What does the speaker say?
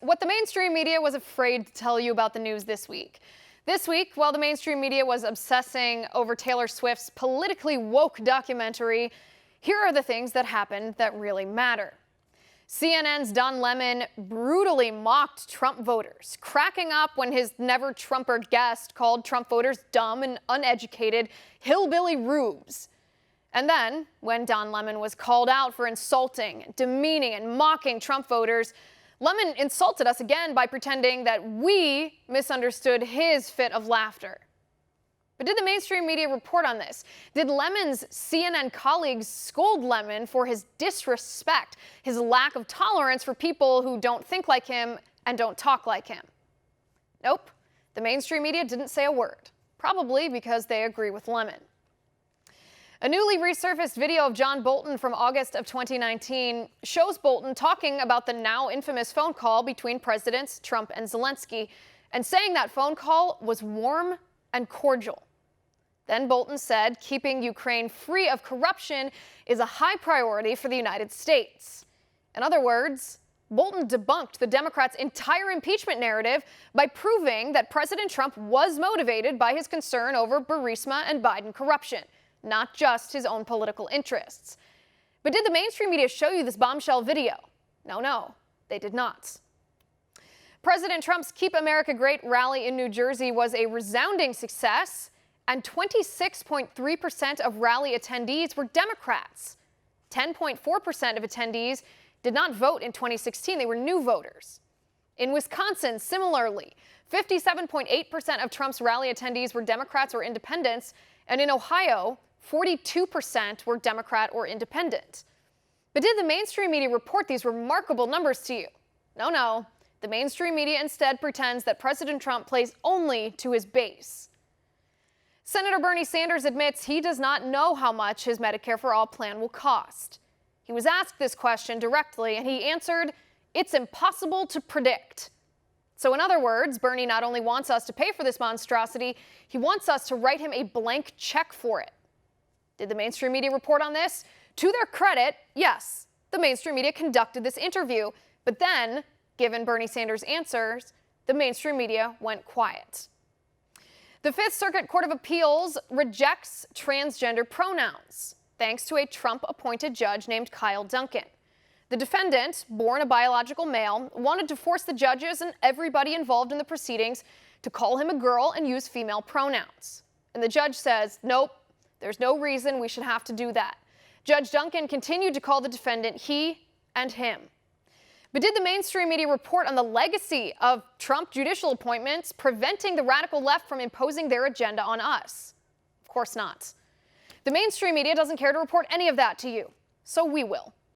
what the mainstream media was afraid to tell you about the news this week. This week, while the mainstream media was obsessing over Taylor Swift's politically woke documentary, here are the things that happened that really matter. CNN's Don Lemon brutally mocked Trump voters, cracking up when his never-Trumper guest called Trump voters dumb and uneducated hillbilly rubes. And then, when Don Lemon was called out for insulting, demeaning, and mocking Trump voters, Lemon insulted us again by pretending that we misunderstood his fit of laughter. But did the mainstream media report on this? Did Lemon's CNN colleagues scold Lemon for his disrespect, his lack of tolerance for people who don't think like him and don't talk like him? Nope, the mainstream media didn't say a word, probably because they agree with Lemon. A newly resurfaced video of John Bolton from August of 2019 shows Bolton talking about the now infamous phone call between Presidents Trump and Zelensky, and saying that phone call was warm and cordial. Then Bolton said keeping Ukraine free of corruption is a high priority for the United States. In other words, Bolton debunked the Democrats' entire impeachment narrative by proving that President Trump was motivated by his concern over Burisma and Biden corruption, not just his own political interests. But did the mainstream media show you this bombshell video? No, they did not. President Trump's Keep America Great rally in New Jersey was a resounding success, and 26.3% of rally attendees were Democrats. 10.4% of attendees did not vote in 2016. They were new voters. In Wisconsin, similarly, 57.8% of Trump's rally attendees were Democrats or independents, and in Ohio, 42% were Democrat or independent. But did the mainstream media report these remarkable numbers to you? No. The mainstream media instead pretends that President Trump plays only to his base. Senator Bernie Sanders admits he does not know how much his Medicare For All plan will cost. He was asked this question directly, and he answered, "It's impossible to predict." So in other words, Bernie not only wants us to pay for this monstrosity, he wants us to write him a blank check for it. Did the mainstream media report on this? To their credit, yes, the mainstream media conducted this interview, but then, given Bernie Sanders' answers, the mainstream media went quiet. The Fifth Circuit Court of Appeals rejects transgender pronouns, thanks to a Trump-appointed judge named Kyle Duncan. The defendant, born a biological male, wanted to force the judges and everybody involved in the proceedings to call him a girl and use female pronouns. And the judge says, nope, there's no reason we should have to do that. Judge Duncan continued to call the defendant he and him. But did the mainstream media report on the legacy of Trump judicial appointments preventing the radical left from imposing their agenda on us? Of course not. The mainstream media doesn't care to report any of that to you, so we will.